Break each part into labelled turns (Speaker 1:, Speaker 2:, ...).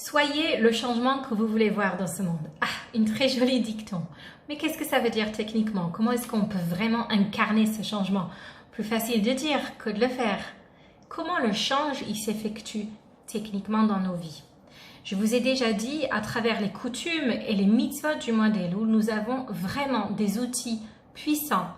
Speaker 1: Soyez le changement que vous voulez voir dans ce monde. Ah, une très jolie dicton. Mais qu'est-ce que ça veut dire techniquement? Comment est-ce qu'on peut vraiment incarner ce changement? Plus facile de dire que de le faire. Comment le change il s'effectue techniquement dans nos vies? Je vous ai déjà dit, à travers les coutumes et les mitzvot du mois d'Elul, nous avons vraiment des outils puissants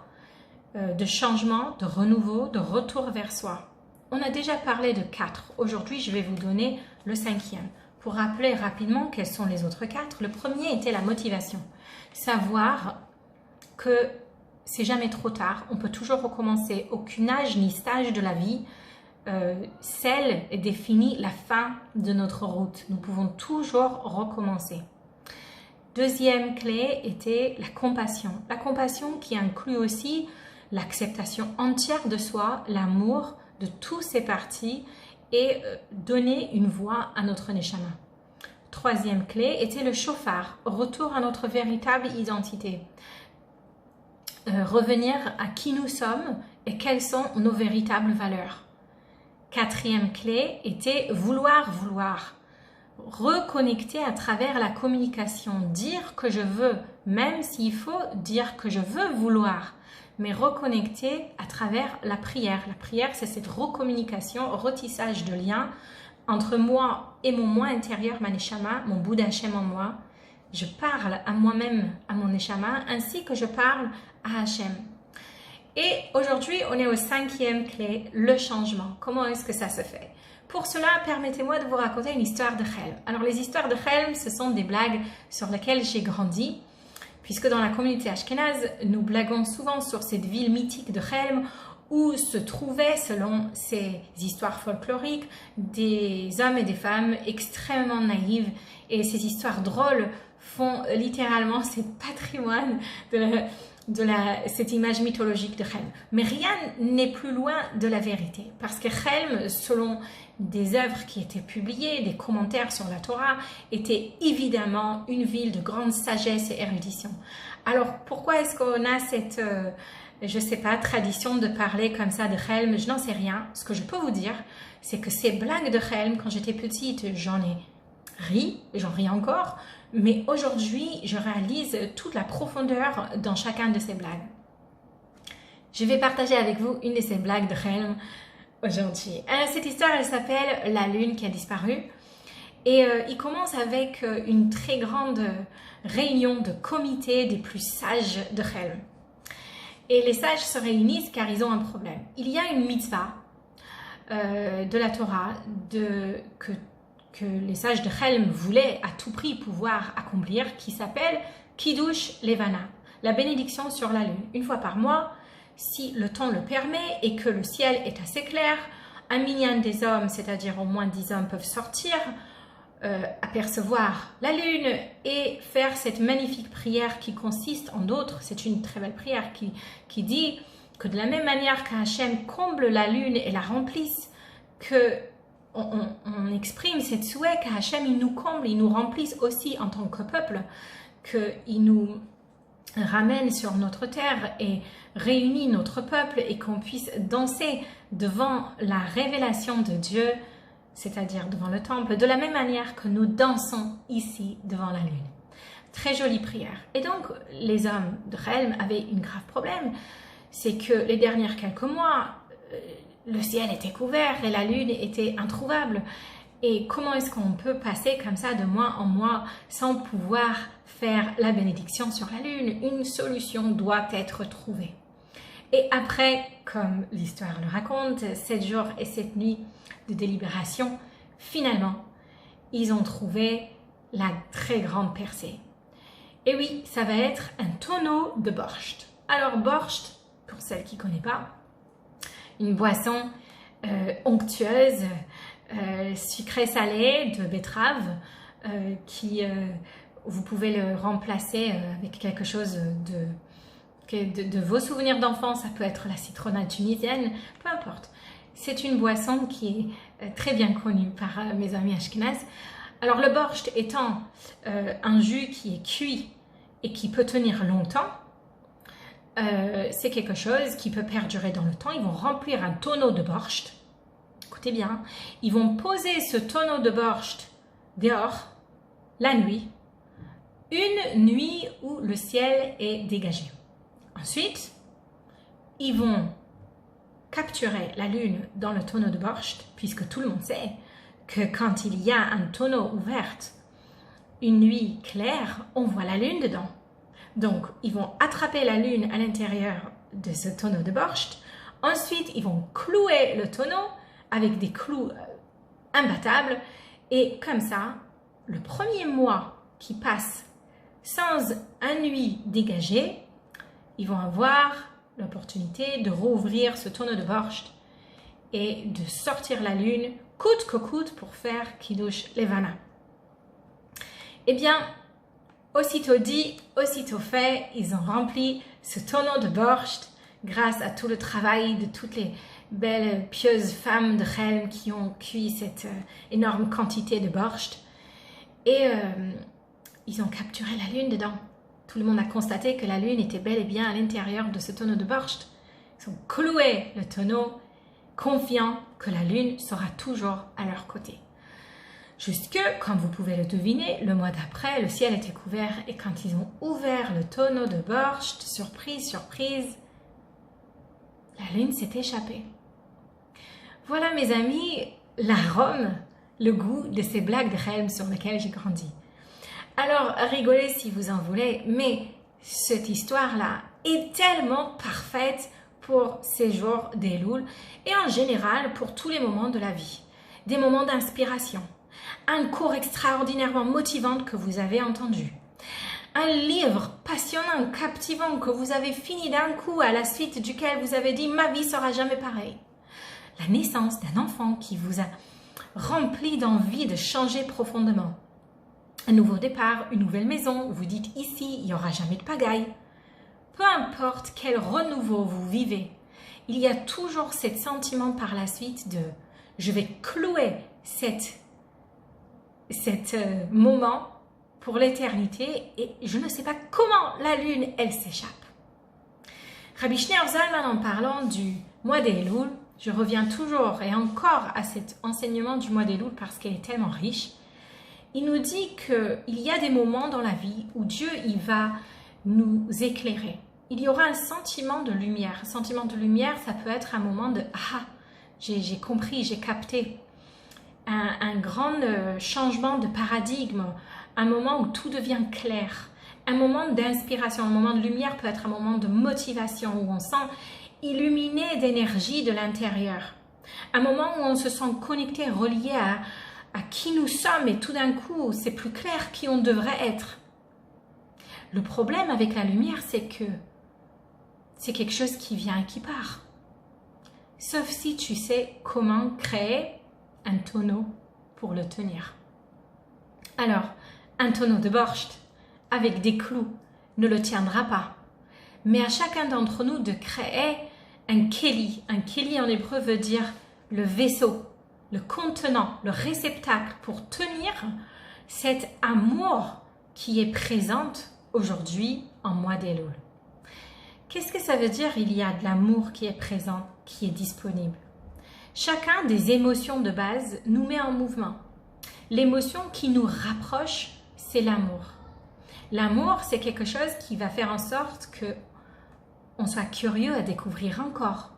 Speaker 1: de changement, de renouveau, de retour vers soi. On a déjà parlé de 4. Aujourd'hui, je vais vous donner le 5e. Pour rappeler rapidement quels sont les autres 4, le premier était la motivation. Savoir que c'est jamais trop tard, on peut toujours recommencer. Aucun âge ni stage de la vie scelle et définit la fin de notre route. Nous pouvons toujours recommencer. Deuxième clé était la compassion. La compassion qui inclut aussi l'acceptation entière de soi, l'amour de tous ses parties et donner une voix à notre neshama. Troisième clé était le shofar, retour à notre véritable identité. Revenir à qui nous sommes et quelles sont nos véritables valeurs. Quatrième clé était vouloir. Reconnecter à travers la communication, dire que je veux, même s'il faut dire que je veux vouloir, mais reconnecter à travers la prière. La prière, c'est cette recommunication, retissage de liens entre moi et mon moi intérieur, ma neshama, mon Bouddha Hashem en moi. Je parle à moi-même, à mon neshama, ainsi que je parle à Hashem. Et aujourd'hui, on est au 5e clé, le changement. Comment est-ce que ça se fait? Pour cela, permettez-moi de vous raconter une histoire de Chelm. Alors, les histoires de Chelm, ce sont des blagues sur lesquelles j'ai grandi, puisque dans la communauté ashkénaze, nous blaguons souvent sur cette ville mythique de Chelm, où se trouvaient, selon ces histoires folkloriques, des hommes et des femmes extrêmement naïfs. Et ces histoires drôles font littéralement ce patrimoine de cette image mythologique de Chelm. Mais rien n'est plus loin de la vérité. Parce que Chelm, selon des œuvres qui étaient publiées, des commentaires sur la Torah, était évidemment une ville de grande sagesse et érudition. Alors, pourquoi est-ce qu'on a cette, je sais pas, tradition de parler comme ça de Chelm? Je n'en sais rien. Ce que je peux vous dire, c'est que ces blagues de Chelm, quand j'étais petite, j'en ai ri, j'en ris encore, mais aujourd'hui, je réalise toute la profondeur dans chacun de ces blagues. Je vais partager avec vous une de ces blagues de Chelm aujourd'hui. Cette histoire, elle s'appelle La lune qui a disparu. Et il commence avec une très grande réunion de comité des plus sages de Chelm. Et les sages se réunissent car ils ont un problème. Il y a une mitzvah de la Torah que les sages de Chelm voulaient à tout prix pouvoir accomplir, qui s'appelle Kiddush Levana, la bénédiction sur la lune. Une fois par mois, si le temps le permet et que le ciel est assez clair, un minyan des hommes, c'est-à-dire au moins 10 hommes, peuvent sortir, apercevoir la lune et faire cette magnifique prière qui consiste en d'autres. C'est une très belle prière qui dit que de la même manière qu'Hachem comble la lune et la remplisse, que on exprime cette souhait qu'Hachem il nous comble, il nous remplisse aussi en tant que peuple, qu'il nous ramène sur notre terre et réunit notre peuple et qu'on puisse danser devant la révélation de Dieu, c'est-à-dire devant le temple, de la même manière que nous dansons ici devant la lune. Très jolie prière. Et donc, les hommes de Chelm avaient un grave problème, c'est que les derniers quelques mois, le ciel était couvert et la lune était introuvable. Et comment est-ce qu'on peut passer comme ça de mois en mois sans pouvoir faire la bénédiction sur la lune? Une solution doit être trouvée. Et après, comme l'histoire le raconte, 7 jours et 7 nuits de délibération, finalement, ils ont trouvé la très grande percée. Et oui, ça va être un tonneau de borscht. Alors borscht, pour celles qui ne connaissent pas, une boisson onctueuse, sucré-salé de betterave, vous pouvez le remplacer avec quelque chose de vos souvenirs d'enfance. Ça peut être la citronnade tunisienne, peu importe. C'est une boisson qui est très bien connue par mes amis ashkénazes. Alors le borscht étant un jus qui est cuit et qui peut tenir longtemps, c'est quelque chose qui peut perdurer dans le temps. Ils vont remplir un tonneau de borscht. Écoutez bien, ils vont poser ce tonneau de borscht dehors, la nuit, une nuit où le ciel est dégagé. Ensuite, ils vont capturer la lune dans le tonneau de borscht, puisque tout le monde sait que quand il y a un tonneau ouvert, une nuit claire, on voit la lune dedans. Donc, ils vont attraper la lune à l'intérieur de ce tonneau de borscht. Ensuite, ils vont clouer le tonneau avec des clous imbattables. Et comme ça, le premier mois qui passe sans un nuit dégagée, ils vont avoir l'opportunité de rouvrir ce tonneau de borscht et de sortir la lune coûte que coûte pour faire Kiddush Levana. Eh bien, aussitôt dit, aussitôt fait, ils ont rempli ce tonneau de borscht grâce à tout le travail de toutes les belles pieuses femmes de Chelm qui ont cuit cette énorme quantité de borscht. Et ils ont capturé la lune dedans. Tout le monde a constaté que la lune était bel et bien à l'intérieur de ce tonneau de borscht. Ils ont cloué le tonneau, confiants que la lune sera toujours à leur côté. Jusque, comme vous pouvez le deviner, le mois d'après, le ciel était couvert et quand ils ont ouvert le tonneau de borscht, surprise, surprise, la lune s'est échappée. Voilà mes amis, l'arôme, le goût de ces blagues de Chelm sur lesquelles j'ai grandi. Alors, rigolez si vous en voulez, mais cette histoire-là est tellement parfaite pour ces jours d'Elul et en général pour tous les moments de la vie. Des moments d'inspiration, un cours extraordinairement motivant que vous avez entendu, un livre passionnant, captivant que vous avez fini d'un coup à la suite duquel vous avez dit « ma vie sera jamais pareille ». La naissance d'un enfant qui vous a rempli d'envie de changer profondément. Un nouveau départ, une nouvelle maison, vous dites ici, il n'y aura jamais de pagaille. Peu importe quel renouveau vous vivez, il y a toujours ce sentiment par la suite de « je vais clouer cet moment pour l'éternité et je ne sais pas comment la lune, elle s'échappe. » Rabbi Shneur Zalman, en parlant du mois d'Elul, je reviens toujours et encore à cet enseignement du mois d'Elul parce qu'il est tellement riche. Il nous dit qu'il y a des moments dans la vie où Dieu il va nous éclairer. Il y aura un sentiment de lumière. Un sentiment de lumière, ça peut être un moment de « ah, j'ai compris, j'ai capté ». Un grand changement de paradigme, un moment où tout devient clair. Un moment d'inspiration, un moment de lumière peut être un moment de motivation où on sent illuminé d'énergie de l'intérieur. Un moment où on se sent connecté, relié à qui nous sommes et tout d'un coup, c'est plus clair qui on devrait être. Le problème avec la lumière, c'est que c'est quelque chose qui vient et qui part. Sauf si tu sais comment créer un tonneau pour le tenir. Alors, un tonneau de borscht avec des clous ne le tiendra pas. Mais à chacun d'entre nous de créer un keli. Un keli en hébreu veut dire le vaisseau, le contenant, le réceptacle pour tenir cet amour qui est présent aujourd'hui en mois d'Elul. Qu'est-ce que ça veut dire? Il y a de l'amour qui est présent, qui est disponible. Chacun des émotions de base nous met en mouvement. L'émotion qui nous rapproche, c'est l'amour. L'amour, c'est quelque chose qui va faire en sorte que on soit curieux à découvrir encore.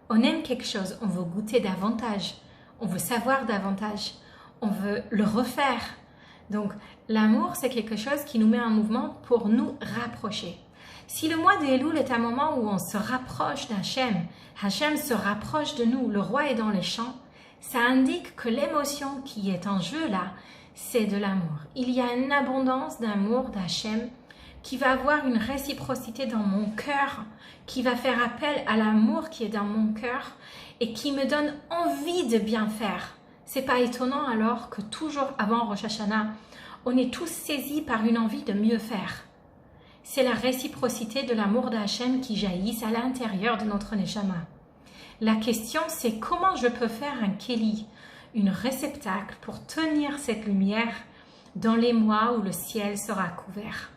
Speaker 1: On aime quelque chose, on veut goûter davantage, on veut savoir davantage, on veut le refaire. Donc, l'amour, c'est quelque chose qui nous met en mouvement pour nous rapprocher. Si le mois d'Elul est un moment où on se rapproche d'Hachem, Hachem se rapproche de nous, le roi est dans les champs, ça indique que l'émotion qui est en jeu là, c'est de l'amour. Il y a une abondance d'amour d'Hachem qui va avoir une réciprocité dans mon cœur, qui va faire appel à l'amour qui est dans mon cœur et qui me donne envie de bien faire. C'est pas étonnant alors que toujours avant Rosh Hashanah, on est tous saisis par une envie de mieux faire. C'est la réciprocité de l'amour d'Hachem qui jaillisse à l'intérieur de notre Neshama. La question, c'est comment je peux faire un keli, une réceptacle pour tenir cette lumière dans les mois où le ciel sera couvert.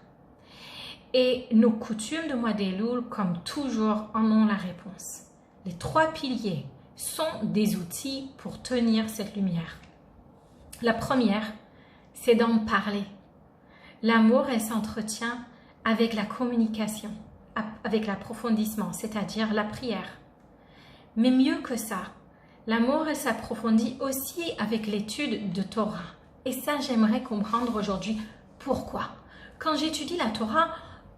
Speaker 1: Et nos coutumes de mois d'Elul, comme toujours, en ont la réponse. Les 3 piliers sont des outils pour tenir cette lumière. La première, c'est d'en parler. L'amour, elle s'entretient avec la communication, avec l'approfondissement, c'est-à-dire la prière. Mais mieux que ça, l'amour, elle s'approfondit aussi avec l'étude de Torah. Et ça, j'aimerais comprendre aujourd'hui pourquoi. Quand j'étudie la Torah,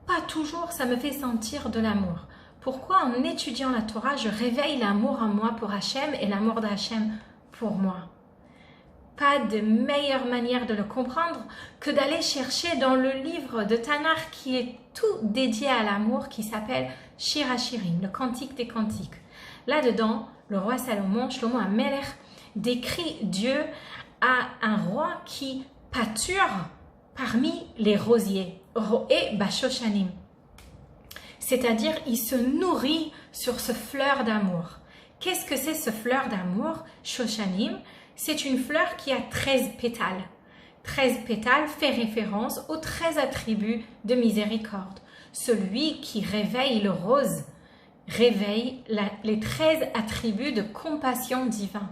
Speaker 1: pas toujours ça me fait sentir de l'amour. Pourquoi en étudiant la Torah, je réveille l'amour en moi pour Hachem et l'amour d'Hachem pour moi? Pas de meilleure manière de le comprendre que d'aller chercher dans le livre de Tanakh qui est tout dédié à l'amour, qui s'appelle Shir HaShirim, le Cantique des Cantiques. Là-dedans, le roi Salomon, Shlomo HaMelech, décrit Dieu à un roi qui pâture parmi les rosiers, Roé Bashoshanim. C'est-à-dire, il se nourrit sur ce fleur d'amour. Qu'est-ce que c'est ce fleur d'amour, Shoshanim? C'est une fleur qui a 13 pétales. 13 pétales fait référence aux 13 attributs de miséricorde. Celui qui réveille le rose réveille les 13 attributs de compassion divin.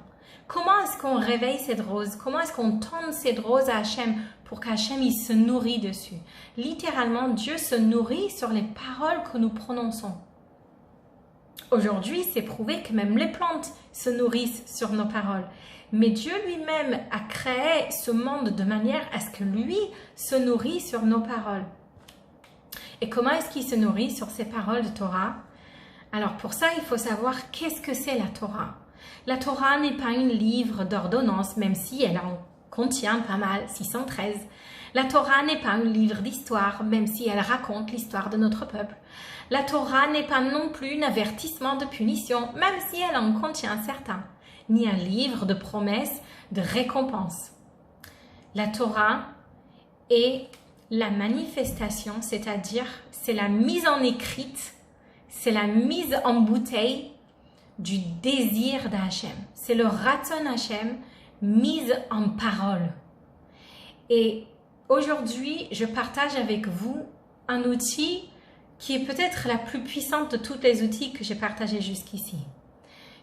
Speaker 1: Comment est-ce qu'on réveille cette rose? Comment est-ce qu'on tend cette rose à Hachem pour qu'Hachem il se nourrit dessus? Littéralement, Dieu se nourrit sur les paroles que nous prononçons. Aujourd'hui, c'est prouvé que même les plantes se nourrissent sur nos paroles. Mais Dieu lui-même a créé ce monde de manière à ce que lui se nourrit sur nos paroles. Et comment est-ce qu'il se nourrit sur ces paroles de Torah? Alors pour ça, il faut savoir qu'est-ce que c'est la Torah. La Torah n'est pas un livre d'ordonnances, même si elle en contient pas mal, 613. La Torah n'est pas un livre d'histoire, même si elle raconte l'histoire de notre peuple. La Torah n'est pas non plus un avertissement de punition, même si elle en contient certains, ni un livre de promesses, de récompenses. La Torah est la manifestation, c'est-à-dire c'est la mise en écrite, c'est la mise en bouteille du désir d'Hachem. C'est le Ratzon Hachem mise en parole. Et aujourd'hui, je partage avec vous un outil qui est peut-être la plus puissante de tous les outils que j'ai partagés jusqu'ici.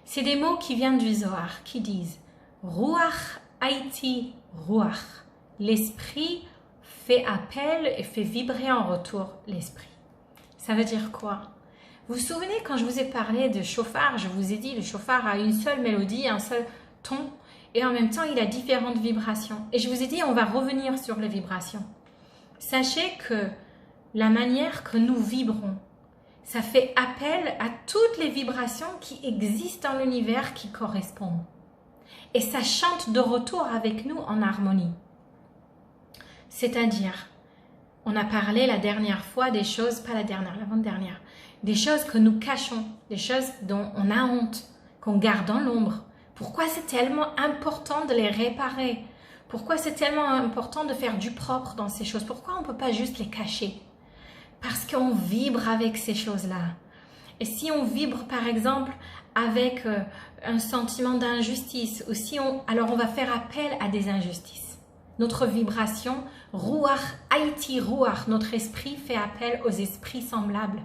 Speaker 1: C'est des mots qui viennent du Zohar, qui disent « Ruach Haïti Ruach ». L'esprit fait appel et fait vibrer en retour l'esprit. Ça veut dire quoi? Vous vous souvenez quand je vous ai parlé de chauffard, je vous ai dit le chauffard a une seule mélodie, un seul ton, et en même temps il a différentes vibrations. Et je vous ai dit on va revenir sur les vibrations. Sachez que la manière que nous vibrons, ça fait appel à toutes les vibrations qui existent dans l'univers qui correspondent. Et ça chante de retour avec nous en harmonie. C'est-à-dire, on a parlé la dernière fois des choses, pas la dernière, l'avant-dernière, des choses que nous cachons, des choses dont on a honte, qu'on garde dans l'ombre. Pourquoi c'est tellement important de les réparer? Pourquoi c'est tellement important de faire du propre dans ces choses? Pourquoi on ne peut pas juste les cacher? Parce qu'on vibre avec ces choses-là. Et si on vibre par exemple avec un sentiment d'injustice, alors on va faire appel à des injustices. Notre vibration, Ruach Haïti Ruach, notre esprit fait appel aux esprits semblables.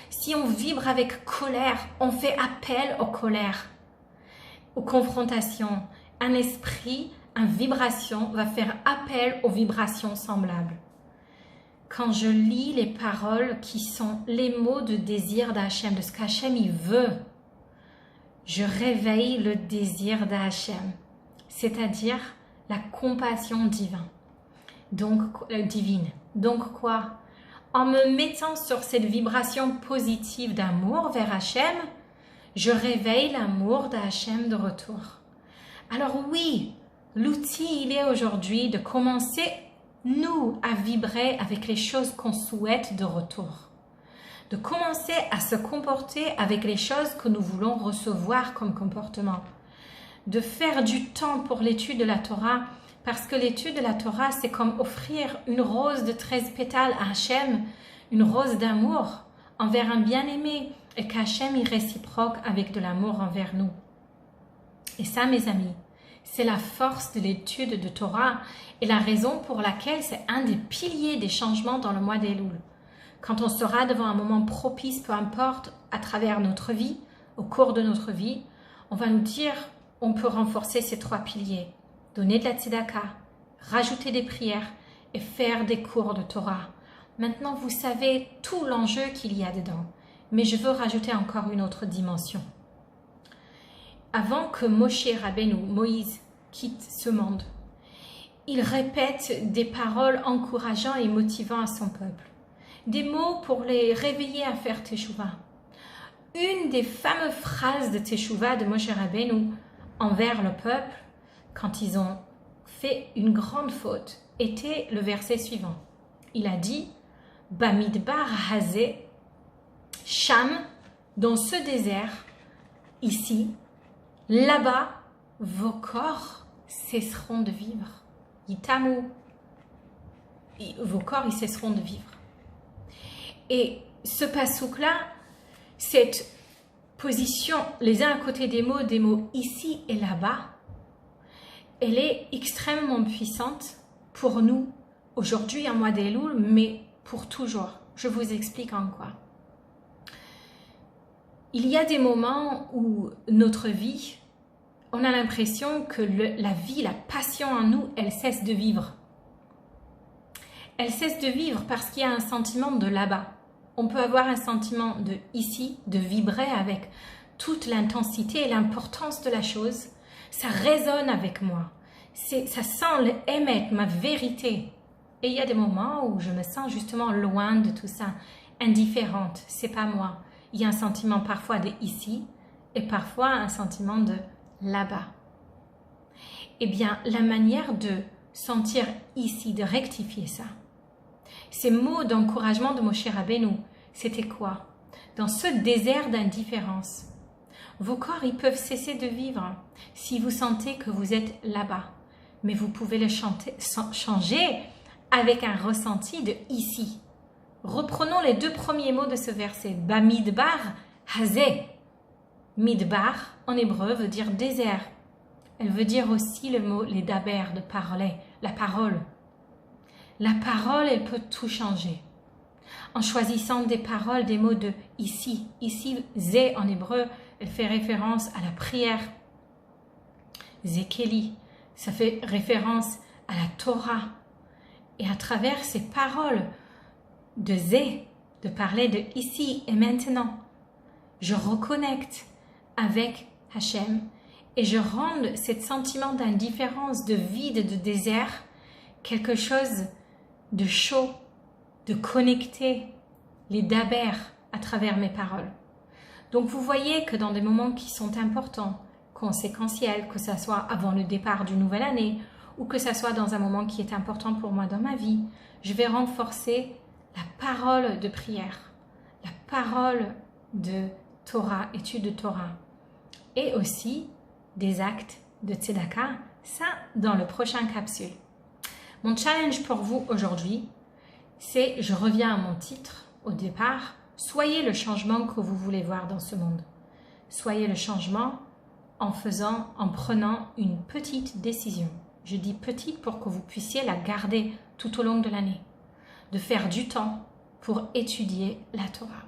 Speaker 1: Si on vibre avec colère, on fait appel aux colères, aux confrontations. Un esprit, une vibration va faire appel aux vibrations semblables. Quand je lis les paroles qui sont les mots de désir d'Hachem, de ce qu'Hachem il veut, je réveille le désir d'Hachem, c'est-à-dire la compassion divine. Donc quoi? En me mettant sur cette vibration positive d'amour vers Hachem, je réveille l'amour d'Hachem de retour. Alors oui, l'outil il est aujourd'hui de commencer nous à vibrer avec les choses qu'on souhaite de retour. De commencer à se comporter avec les choses que nous voulons recevoir comme comportement. De faire du temps pour l'étude de la Torah, parce que l'étude de la Torah, c'est comme offrir une rose de 13 pétales à Hachem, une rose d'amour envers un bien-aimé, et qu'Hachem y réciproque avec de l'amour envers nous. Et ça, mes amis, c'est la force de l'étude de Torah et la raison pour laquelle c'est un des piliers des changements dans le mois d'Elul. Quand on sera devant un moment propice, peu importe, à travers notre vie, au cours de notre vie, on va nous dire, on peut renforcer ces 3 piliers. Donner de la tzedaka, rajouter des prières et faire des cours de Torah. Maintenant, vous savez tout l'enjeu qu'il y a dedans. Mais je veux rajouter encore une autre dimension. Avant que Moshe Rabbeinu, Moïse, quitte ce monde, il répète des paroles encourageantes et motivant à son peuple. Des mots pour les réveiller à faire Teshuvah. Une des fameuses phrases de Teshuvah de Moshe Rabbeinu envers le peuple, quand ils ont fait une grande faute, était le verset suivant. Il a dit « Bamidbar hazeh » Cham, dans ce désert, ici, là-bas, vos corps cesseront de vivre. Yitamu, vos corps, ils cesseront de vivre. Et ce passouk-là, cette position, les uns à côté des mots ici et là-bas, elle est extrêmement puissante pour nous, aujourd'hui en mois d'Elul, mais pour toujours. Je vous explique en quoi. Il y a des moments où notre vie, on a l'impression que la vie, la passion en nous, elle cesse de vivre. Elle cesse de vivre parce qu'il y a un sentiment de là-bas. On peut avoir un sentiment de ici, de vibrer avec toute l'intensité et l'importance de la chose. Ça résonne avec moi. Ça sent le émet, ma vérité. Et il y a des moments où je me sens justement loin de tout ça, indifférente, c'est pas moi. Il y a un sentiment parfois de ici et parfois un sentiment de là-bas. Eh bien, la manière de sentir ici, de rectifier ça, ces mots d'encouragement de Moshe Rabbeinu, c'était quoi? Dans ce désert d'indifférence, vos corps, ils peuvent cesser de vivre si vous sentez que vous êtes là-bas. Mais vous pouvez le changer avec un ressenti de ici. Reprenons les deux premiers mots de ce verset. Bamidbar hazeh. Midbar, en hébreu, veut dire désert. Elle veut dire aussi le mot les daber, de parler, la parole. La parole, elle peut tout changer. En choisissant des paroles, des mots de ici. Ici, zé en hébreu, elle fait référence à la prière. Zekeli, ça fait référence à la Torah. Et à travers ces paroles de zé, de parler de ici et maintenant, je reconnecte avec Hachem et je rends ce sentiment d'indifférence, de vide, de désert, quelque chose de chaud, de connecté, les daber à travers mes paroles. Donc vous voyez que dans des moments qui sont importants, conséquentiels, que ce soit avant le départ d'une nouvelle année ou que ce soit dans un moment qui est important pour moi dans ma vie, je vais renforcer la parole de prière, la parole de Torah, étude de Torah, et aussi des actes de tzedaka, ça dans le prochain capsule. Mon challenge pour vous aujourd'hui, c'est, je reviens à mon titre au départ, soyez le changement que vous voulez voir dans ce monde. Soyez le changement en prenant une petite décision. Je dis petite pour que vous puissiez la garder tout au long de l'année. De faire du temps pour étudier la Torah.